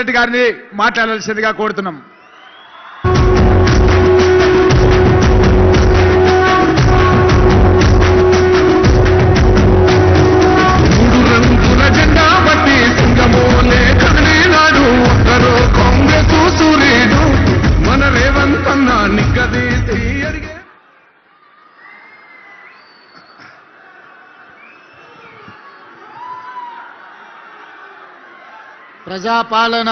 రెడ్డి గారిని మాట్లాడాల్సిందిగా కోరుతున్నాం. ప్రజాపాలన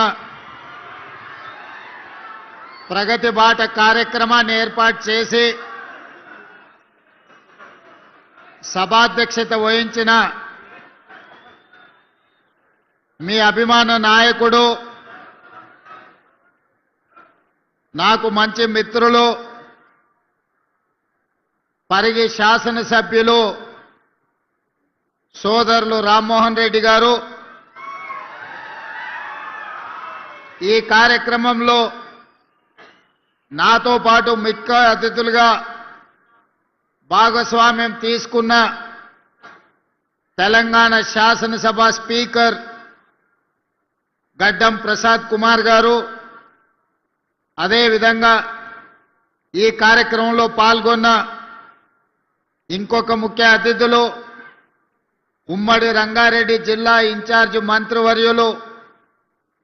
ప్రగతి బాట కార్యక్రమాన్ని ఏర్పాటు చేసి సభాధ్యక్షత వహించిన మీ అభిమాన నాయకుడు, నాకు మంచి మిత్రులు, పరిగి శాసనసభ్యులు సోదరులు రామ్మోహన్ రెడ్డి గారు, ఈ కార్యక్రమంలో నాతో పాటు ముఖ్య అతిథులుగా భాగస్వామ్యం తీసుకున్న తెలంగాణ శాసనసభ స్పీకర్ గడ్డం ప్రసాద్ కుమార్ గారు, అదేవిధంగా ఈ కార్యక్రమంలో పాల్గొన్న ఇంకొక ముఖ్య అతిథులు ఉమ్మడి రంగారెడ్డి జిల్లా ఇన్ఛార్జ్ మంత్రివర్యులు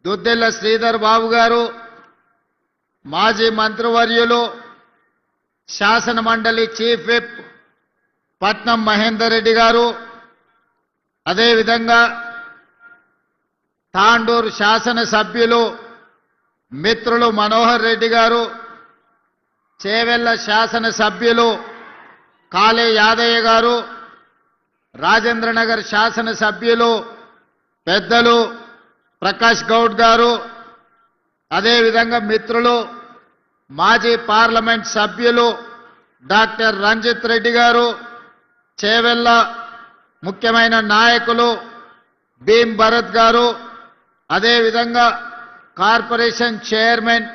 దుద్దెల్ల శ్రీధర్ బాబు గారు, మాజీ మంత్రివర్యులు శాసన మండలి చీఫ్ విప్ పట్నం మహేందర్ రెడ్డి గారు, అదేవిధంగా తాండూరు శాసన సభ్యులు మిత్రులు మనోహర్ రెడ్డి గారు, చేవెళ్ల శాసన సభ్యులు కాళే యాదయ్య గారు, రాజేంద్రనగర్ శాసన సభ్యులు పెద్దలు ప్రకాష్ గౌడ్ గారు, అదేవిధంగా మిత్రులు మాజీ పార్లమెంట్ సభ్యులు డాక్టర్ రంజిత్ రెడ్డి గారు, చేవెళ్ల ముఖ్యమైన నాయకులు భీమ్ భరత్ గారు, అదేవిధంగా కార్పొరేషన్ చైర్మన్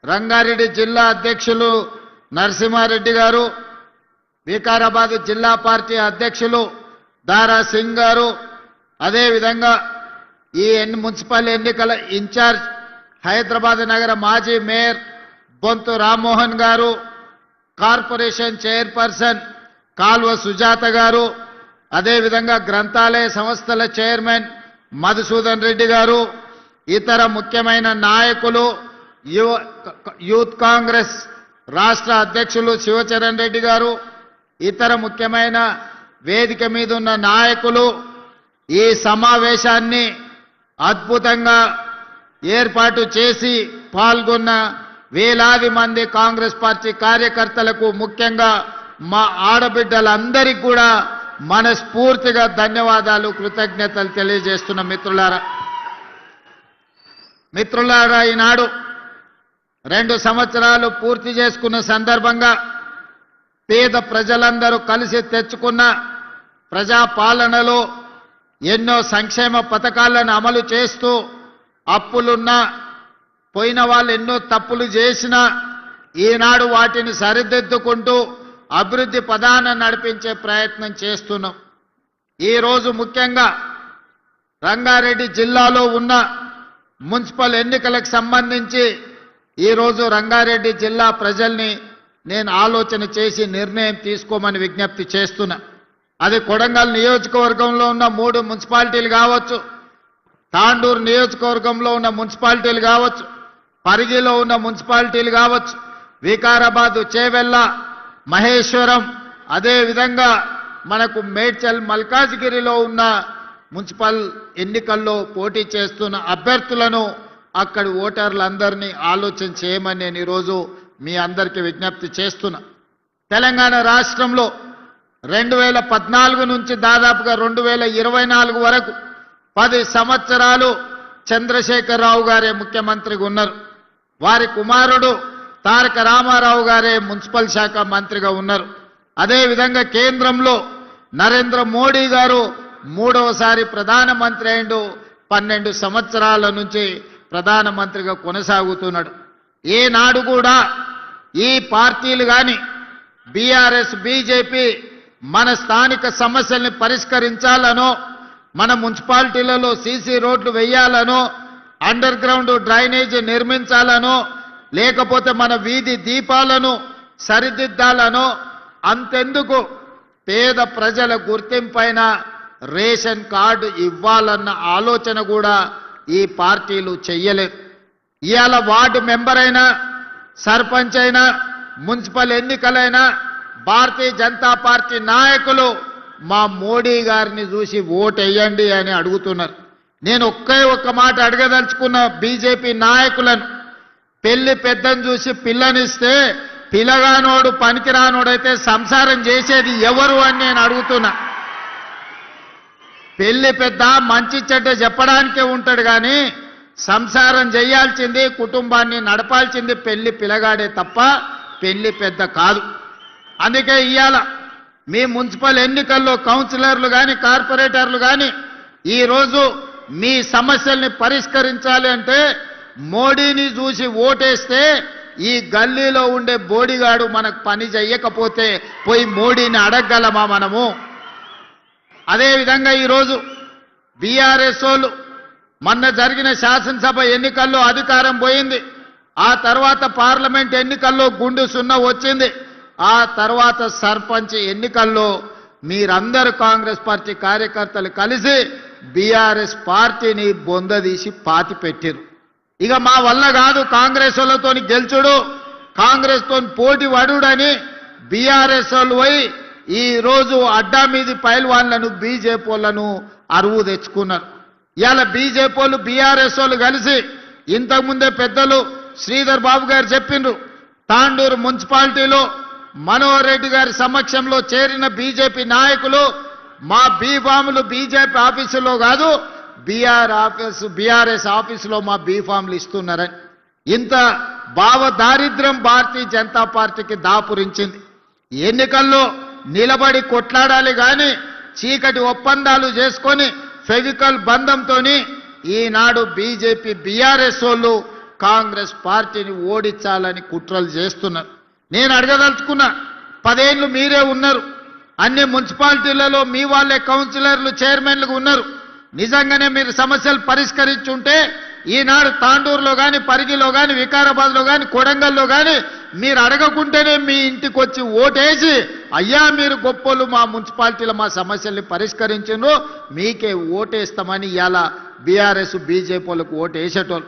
రంగారెడ్డి జిల్లా అధ్యక్షులు నరసింహారెడ్డి గారు, వికారాబాద్ జిల్లా పార్టీ అధ్యక్షులు దారా సింగ్ గారు, అదేవిధంగా ఈ మున్సిపల్ ఎన్నికల ఇన్ఛార్జ్ హైదరాబాద్ నగర మాజీ మేయర్ బొంతు రామ్మోహన్ గారు, కార్పొరేషన్ చైర్పర్సన్ కాల్వ సుజాత గారు, అదేవిధంగా గ్రంథాలయ సంస్థల చైర్మన్ మధుసూదన్ రెడ్డి గారు, ఇతర ముఖ్యమైన నాయకులు యూత్ కాంగ్రెస్ రాష్ట్ర అధ్యక్షులు శివచరణ్ రెడ్డి గారు, ఇతర ముఖ్యమైన వేదిక మీద ఉన్న నాయకులు ఈ సమావేశాన్ని అద్భుతంగా ఏర్పాటు చేసి పాల్గొన్న వేలాది మంది కాంగ్రెస్ పార్టీ కార్యకర్తలకు, ముఖ్యంగా మా ఆడబిడ్డలందరికీ కూడా మనస్ఫూర్తిగా ధన్యవాదాలు, కృతజ్ఞతలు తెలియజేస్తున్న మిత్రులారా, ఈనాడు 2 సంవత్సరాలు పూర్తి చేసుకున్న సందర్భంగా పేద ప్రజలందరూ కలిసి తెచ్చుకున్న ప్రజాపాలనలో ఎన్నో సంక్షేమ పథకాలను అమలు చేస్తూ, అప్పులున్నా పోయిన వాళ్ళు ఎన్నో తప్పులు చేసినా ఈనాడు వాటిని సరిదిద్దుకుంటూ అభివృద్ధి పదాన నడిపించే ప్రయత్నం చేస్తున్నాం. ఈరోజు ముఖ్యంగా రంగారెడ్డి జిల్లాలో ఉన్న మున్సిపల్ ఎన్నికలకు సంబంధించి ఈరోజు రంగారెడ్డి జిల్లా ప్రజల్ని నేను ఆలోచన చేసి నిర్ణయం తీసుకోమని విజ్ఞప్తి చేస్తున్నా. అది కొడంగల్ నియోజకవర్గంలో ఉన్న 3 మున్సిపాలిటీలు కావచ్చు, తాండూరు నియోజకవర్గంలో ఉన్న మున్సిపాలిటీలు కావచ్చు, పరిగిలో ఉన్న మున్సిపాలిటీలు కావచ్చు, వికారాబాద్, చేవెళ్ల, మహేశ్వరం, అదేవిధంగా మనకు మేడ్చల్, మల్కాజ్గిరిలో ఉన్న మున్సిపల్ ఎన్నికల్లో పోటీ చేస్తున్న అభ్యర్థులను అక్కడి ఓటర్లందరినీ ఆలోచన చేయమని నేను ఈరోజు మీ అందరికీ విజ్ఞప్తి చేస్తున్నా. తెలంగాణ రాష్ట్రంలో 2014 నుంచి దాదాపుగా 2024 వరకు 10 సంవత్సరాలు చంద్రశేఖరరావు గారే ముఖ్యమంత్రిగా ఉన్నారు. వారి కుమారుడు తారక రామారావు గారే మున్సిపల్ శాఖ మంత్రిగా ఉన్నారు. అదేవిధంగా కేంద్రంలో నరేంద్ర మోడీ గారు 3వసారి ప్రధానమంత్రి అయిండు. 12 సంవత్సరాల నుంచి ప్రధానమంత్రిగా కొనసాగుతున్నాడు. ఏనాడు కూడా ఈ పార్టీలు కానీ బీఆర్ఎస్, బీజేపీ మన స్థానిక సమస్యల్ని పరిష్కరించాలనో, మన మున్సిపాలిటీలలో సీసీ రోడ్లు వేయాలనో, అండర్ గ్రౌండ్ డ్రైనేజ్ నిర్మించాలనో లేకపోతే మన వీధి దీపాలను సరిదిద్దాలనో అంతెందుకు పేద ప్రజల గుర్తింపైన రేషన్ కార్డు ఇవ్వాలన్న ఆలోచన కూడా ఈ పార్టీలు చెయ్యలేదు. ఇవాళ వార్డు మెంబర్ అయినా సర్పంచ్ అయినా మున్సిపల్ ఎన్నికలైనా భారతీయ జనతా పార్టీ నాయకులు మా మోడీ గారిని చూసి ఓటేయండి అని అడుగుతున్నారు. నేను ఒక్క మాట అడగదలుచుకున్న బీజేపీ నాయకులను, పెళ్లి పెద్దను చూసి పిల్లనిస్తే పిల్లగానోడు పనికిరానోడైతే సంసారం చేసేది ఎవరు అని నేను అడుగుతున్నా. పెళ్లి పెద్ద మంచి చెడ్డ చెప్పడానికే ఉంటాడు కానీ సంసారం చేయాల్సింది, కుటుంబాన్ని నడపాల్సింది పెళ్లి పిల్లగాడే తప్ప పెళ్లి పెద్ద కాదు. అందుకే ఇవాళ మీ మున్సిపల్ ఎన్నికల్లో కౌన్సిలర్లు కానీ కార్పొరేటర్లు కానీ ఈరోజు మీ సమస్యల్ని పరిష్కరించాలి అంటే మోడీని చూసి ఓటేస్తే ఈ గల్లీలో ఉండే బోడిగాడు మనకు పని చెయ్యకపోతే పోయి మోడీని అడగగలమా మనము? అదేవిధంగా ఈరోజు బీఆర్ఎస్ వాళ్ళు మొన్న జరిగిన శాసనసభ ఎన్నికల్లో అధికారం పోయింది. ఆ తర్వాత పార్లమెంట్ ఎన్నికల్లో గుండు సున్నా వచ్చింది. ఆ తర్వాత సర్పంచ్ ఎన్నికల్లో మీరందరూ కాంగ్రెస్ పార్టీ కార్యకర్తలు కలిసి బీఆర్ఎస్ పార్టీని బొందదీసి పాతి పెట్టారు. ఇక మా వల్ల కాదు కాంగ్రెస్ వాళ్ళతో గెలుచుడు, కాంగ్రెస్ తో పోటీ వడుడని బీఆర్ఎస్ వాళ్ళు పోయి ఈ రోజు అడ్డా మీది పైల్వాన్లను బీజేపీ వాళ్ళను అరువు తెచ్చుకున్నారు. ఇవాళ బీజేపీ వాళ్ళు బీఆర్ఎస్ వాళ్ళు కలిసి ఇంతకుముందే పెద్దలు శ్రీధర్ బాబు గారు చెప్పిండ్రు, తాండూరు మున్సిపాలిటీలో మనోహర్ రెడ్డి గారి సమక్షంలో చేరిన బీజేపీ నాయకులు మా బీఫాములు బీజేపీ ఆఫీసులో కాదు బీఆర్ఎస్ ఆఫీసులో మా బీఫాములు ఇస్తున్నారని. ఇంత భావ దారిద్ర్యం భారతీయ జనతా పార్టీకి దాపురించింది. ఎన్నికల్లో నిలబడి కొట్లాడాలి కానీ చీకటి ఒప్పందాలు చేసుకొని ఫెవికల్ బంధంతో ఈనాడు బీజేపీ బీఆర్ఎస్ వాళ్ళు కాంగ్రెస్ పార్టీని ఓడించాలని కుట్రలు చేస్తున్నారు. నేను అడగదలుచుకున్నా, 10 ఏళ్ళు మీరే ఉన్నారు, అన్ని మున్సిపాలిటీలలో మీ వాళ్ళే కౌన్సిలర్లు చైర్మన్లుగా ఉన్నారు. నిజంగానే మీరు సమస్యలు పరిష్కరించుంటే ఈనాడు తాండూరులో కానీ పరిగిలో కానీ వికారాబాద్లో కానీ కొడంగల్లో కానీ మీరు అడగకుంటేనే మీ ఇంటికి వచ్చి ఓటేసి అయ్యా మీరు గొప్పోళ్ళు మా మున్సిపాలిటీలో మా సమస్యల్ని పరిష్కరించారు మీకే ఓటేస్తామని ఇవాళ బీఆర్ఎస్ బీజేపీ వాళ్ళకు ఓటేసేటోళ్ళు.